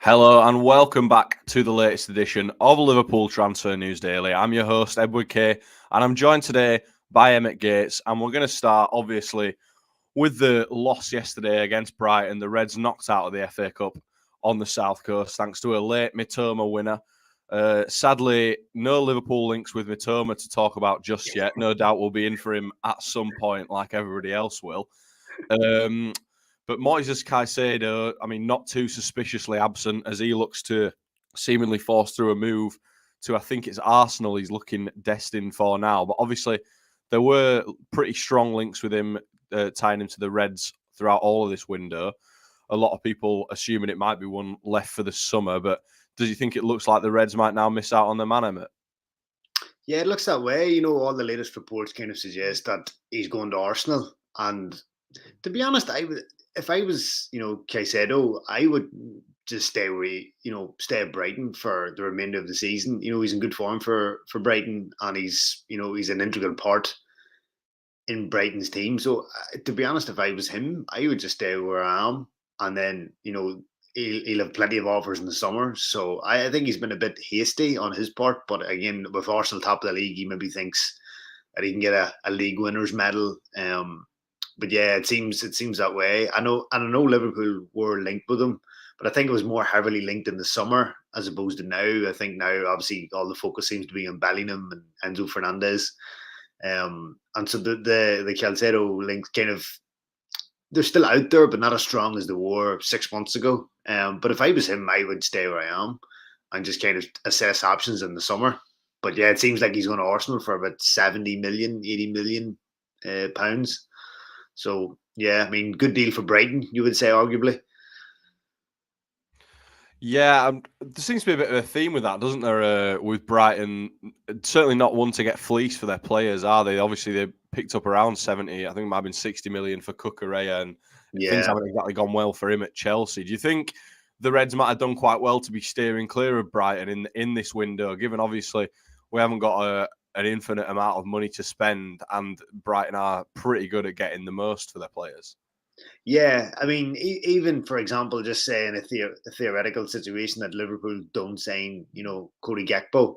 Hello and welcome back to the latest edition of Liverpool Transfer News Daily. I'm your host, Edward Kay, and I'm joined today by Emmet Gates. And we're going to start, obviously, with the loss yesterday against Brighton. The Reds knocked out of the FA Cup on the South Coast thanks to a late Mitoma winner. Sadly, no Liverpool links with Mitoma to talk about just yet. No doubt we'll be in for him at some point, like everybody else will. But Moises Caicedo, not too suspiciously absent as he looks to seemingly force through a move to, I think it's Arsenal he's looking destined for now. But obviously, there were pretty strong links with him tying him to the Reds throughout all of this window. A lot of people assuming it might be one left for the summer. But does you think it looks like the Reds might now miss out on their man, Emmett? Yeah, it looks that way. All the latest reports kind of suggest that he's going to Arsenal. And to be honest, if I was, Caicedo, I would just stay at Brighton for the remainder of the season. He's in good form for Brighton, and he's an integral part in Brighton's team. So to be honest, if I was him, I would just stay where I am, and then he'll have plenty of offers in the summer. So I think he's been a bit hasty on his part. But again, with Arsenal top of the league, he maybe thinks that he can get a league winners medal. But yeah, it seems that way. I know Liverpool were linked with him, but I think it was more heavily linked in the summer as opposed to now. I think now, obviously, all the focus seems to be on Bellingham and Enzo Fernandez. And so the Caicedo links they're still out there, but not as strong as they were 6 months ago. But if I was him, I would stay where I am and just kind of assess options in the summer. But yeah, it seems like he's going to Arsenal for about 70 million, 80 million pounds. So yeah, good deal for Brighton, you would say, arguably. Yeah, there seems to be a bit of a theme with that, doesn't there? With Brighton, certainly not one to get fleeced for their players, are they? Obviously, they picked up around 70. I think it might have been 60 million for Cucurella, and things haven't exactly gone well for him at Chelsea. Do you think the Reds might have done quite well to be steering clear of Brighton in this window, given obviously we haven't got an infinite amount of money to spend, and Brighton are pretty good at getting the most for their players? Yeah, even for example, just saying a theoretical situation that Liverpool don't sign, Cody Gakpo.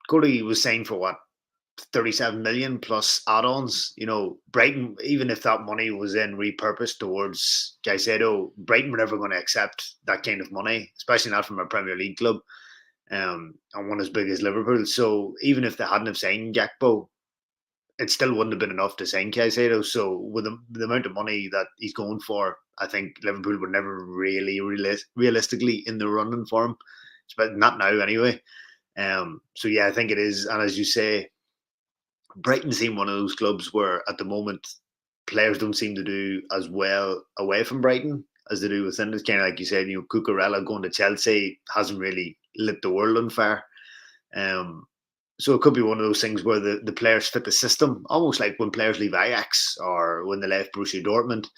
Cody was signed for what, 37 million plus add-ons. Brighton, even if that money was then repurposed towards Caicedo, Brighton were never going to accept that kind of money, especially not from a Premier League club, and one as big as Liverpool. So even if they hadn't have signed Gakpo, it still wouldn't have been enough to sign Caicedo. So with the amount of money that he's going for, I think Liverpool were never really realistically in the running for him, but not now anyway. So yeah, I think it is. And as you say, Brighton seem one of those clubs where at the moment players don't seem to do as well away from Brighton as they do within. It's kind of like you said, Cucurella going to Chelsea hasn't really lit the world on fire. So it could be one of those things where the players fit the system, almost like when players leave Ajax or when they left Borussia Dortmund.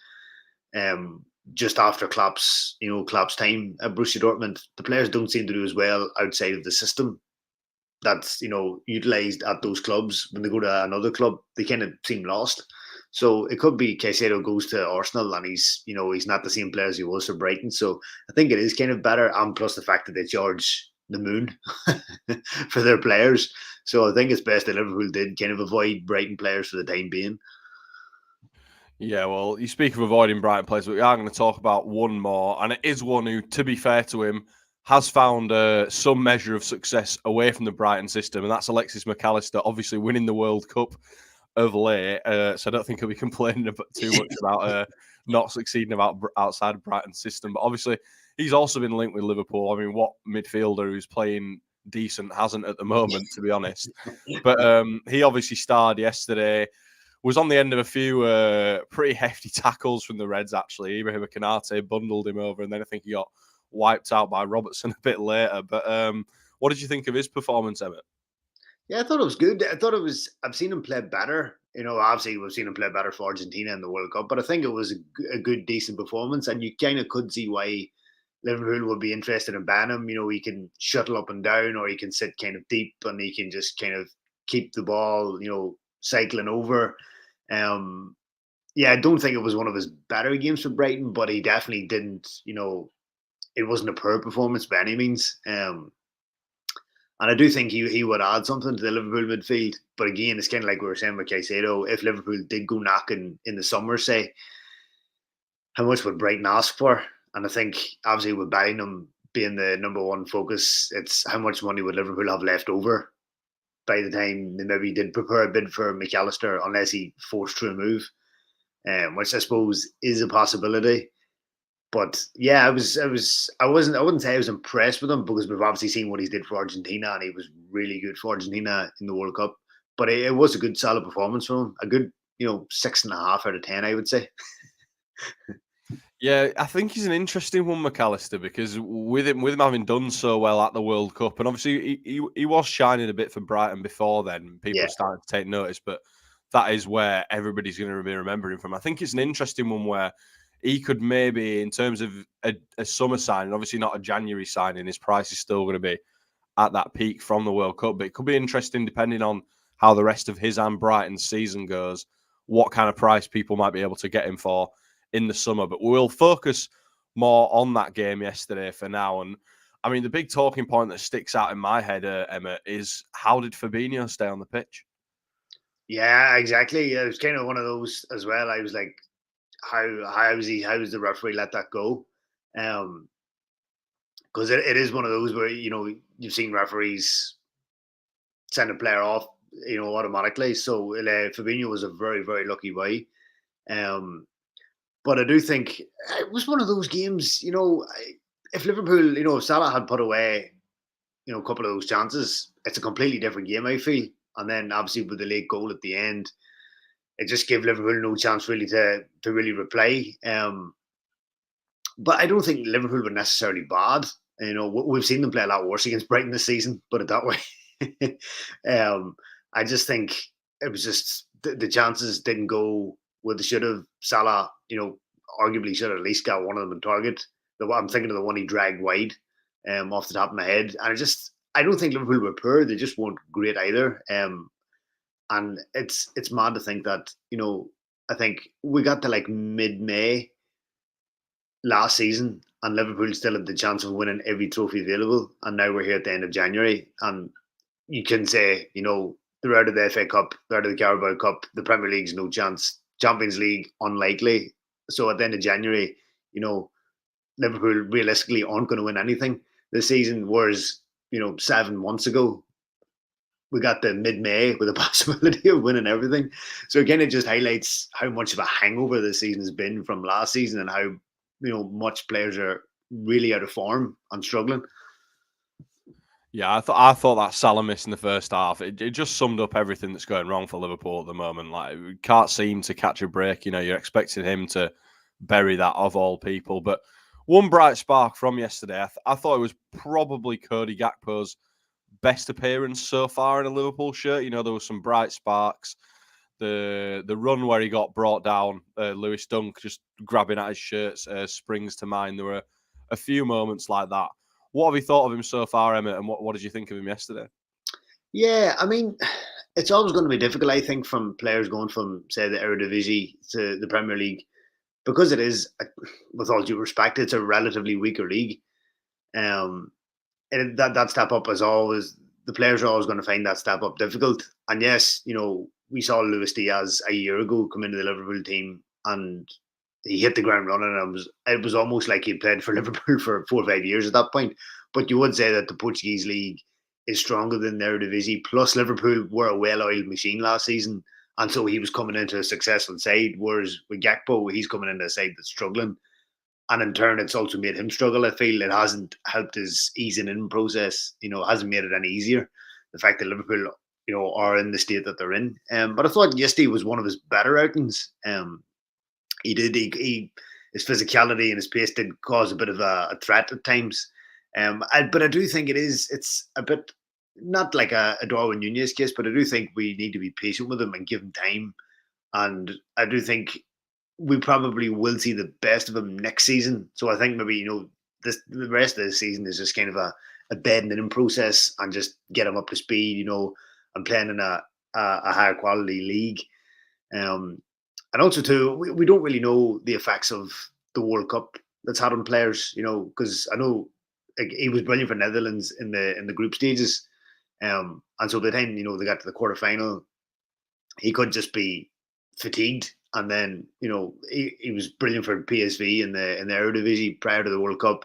Just after Klopp's time at Borussia Dortmund, the players don't seem to do as well outside of the system that's utilised at those clubs. When they go to another club, they kind of seem lost. So it could be Caicedo goes to Arsenal and he's not the same player as he was for Brighton. So I think it is kind of better, and plus the fact that they charge the moon for their players. So I think it's best that Liverpool did kind of avoid Brighton players for the time being. Yeah, well, you speak of avoiding Brighton players, but we are going to talk about one more, and it is one who, to be fair to him, has found some measure of success away from the Brighton system, and that's Alexis Mac Allister, obviously winning the World Cup of late. So I don't think he'll be complaining too much about not succeeding outside of Brighton's system. But obviously, he's also been linked with Liverpool. What midfielder who's playing decent hasn't at the moment, to be honest. But he obviously starred yesterday. Was on the end of a few pretty hefty tackles from the Reds, actually. Ibrahim Konate bundled him over, and then I think he got wiped out by Robertson a bit later. But what did you think of his performance, Emmett? Yeah, I thought it was good. I've seen him play better. Obviously we've seen him play better for Argentina in the World Cup, but I think it was a good, decent performance. And you kind of could see why Liverpool would be interested in banning him. He can shuttle up and down, or he can sit kind of deep, and he can just kind of keep the ball, cycling over. Yeah, I don't think it was one of his better games for Brighton, but he definitely didn't, it wasn't a poor performance by any means. And I do think he would add something to the Liverpool midfield. But again, it's kind of like we were saying with Caicedo. If Liverpool did go knocking in the summer, say, how much would Brighton ask for? And I think obviously with Bellingham being the number one focus, it's how much money would Liverpool have left over by the time they maybe did prepare a bid for Mac Allister, unless he forced through a move, which I suppose is a possibility. But yeah, I wouldn't say I was impressed with him because we've obviously seen what he did for Argentina, and he was really good for Argentina in the World Cup. But it was a good, solid performance from him. A good, 6.5 out of 10, I would say. Yeah, I think he's an interesting one, Mac Allister, because with him having done so well at the World Cup, and obviously he was shining a bit for Brighton before then. People Yeah, are starting to take notice, but that is where everybody's going to be remembering from. I think it's an interesting one where he could maybe, in terms of a summer signing, obviously not a January signing, his price is still going to be at that peak from the World Cup. But it could be interesting, depending on how the rest of his and Brighton's season goes, what kind of price people might be able to get him for in the summer. But we'll focus more on that game yesterday for now. And I mean, the big talking point that sticks out in my head, Emma, is how did Fabinho stay on the pitch? yeah, exactly. Yeah, it was kind of one of those as well. I was like, how was the referee let that go? Because it is one of those where you've seen referees send a player off, automatically. So Fabinho was a very very lucky boy. Um, but I do think it was one of those games. If Liverpool, if Salah had put away, a couple of those chances, it's a completely different game, I feel. And then obviously with the late goal at the end, it just gave Liverpool no chance really to really reply. But I don't think Liverpool were necessarily bad. We've seen them play a lot worse against Brighton this season, put it that way. I just think it was just the chances didn't go where they should have. Salah, arguably should have at least got one of them on target. I'm thinking of the one he dragged wide, off the top of my head. And I don't think Liverpool were poor. They just weren't great either. And it's mad to think that, I think we got to like mid-May last season, and Liverpool still had the chance of winning every trophy available. And now we're here at the end of January, and you can say, they're out of the FA Cup, they're out of the Carabao Cup, the Premier League's no chance, Champions League unlikely. So at the end of January, Liverpool realistically aren't going to win anything this season. Whereas 7 months ago, we got the mid-May with a possibility of winning everything. So again, it just highlights how much of a hangover this season has been from last season, and how much players are really out of form and struggling. Yeah, I thought that Salah miss in the first half, it just summed up everything that's going wrong for Liverpool at the moment. Like, we can't seem to catch a break. You're expecting him to bury that of all people. But one bright spark from yesterday, I thought it was probably Cody Gakpo's best appearance so far in a Liverpool shirt. There was some bright sparks. The run where he got brought down, Lewis Dunk just grabbing at his shirts, springs to mind. There were a few moments like that. What have you thought of him so far, Emmett, and what did you think of him yesterday? Yeah, I mean, it's always going to be difficult, I think, from players going from, say, the Eredivisie to the Premier League, because it is, with all due respect, it's a relatively weaker league. And that step up is always, the players are always going to find that step up difficult. And yes, we saw Luis Diaz a year ago come into the Liverpool team, and he hit the ground running. And it was almost like he played for Liverpool for 4 or 5 years at that point. But you would say that the Portuguese league is stronger than their division. Plus, Liverpool were a well-oiled machine last season, and so he was coming into a successful side. Whereas with Gakpo, he's coming into a side that's struggling, and in turn, it's also made him struggle. I feel it hasn't helped his easing in process. It hasn't made it any easier. The fact that Liverpool, are in the state that they're in. But I thought yesterday was one of his better outings. His physicality and his pace did cause a bit of a threat at times. But I do think it's a bit, not like a Darwin Nunez case, but I do think we need to be patient with him and give him time. And I do think we probably will see the best of him next season. So I think maybe, the rest of the season is just kind of a bedding in process, and just get him up to speed, and playing in a higher quality league. And also too, we don't really know the effects of the World Cup that's had on players. You know, because I know like, he was brilliant for Netherlands in the group stages, and so by the time they got to the quarterfinal, he could just be fatigued. And then he was brilliant for PSV in the Eredivisie prior to the World Cup,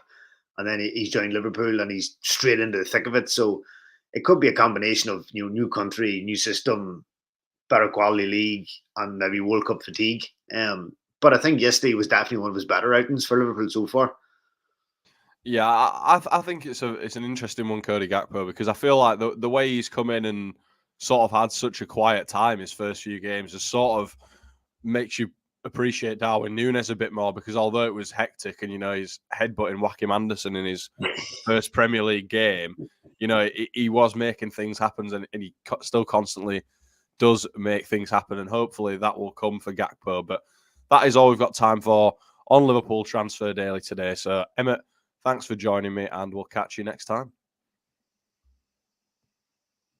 and then he's joined Liverpool and he's straight into the thick of it. So it could be a combination of new country, new system, better quality league, and maybe World Cup fatigue. But I think yesterday was definitely one of his better outings for Liverpool so far. Yeah, I think it's an interesting one, Cody Gakpo, because I feel like the way he's come in and sort of had such a quiet time his first few games has sort of makes you appreciate Darwin Núñez a bit more, because although it was hectic and he's headbutting Joachim Andersen in his first Premier League game, he was making things happen, and he still constantly does make things happen, and hopefully that will come for Gakpo. But that is all we've got time for on Liverpool Transfer Daily today. So Emmet, thanks for joining me, and we'll catch you next time.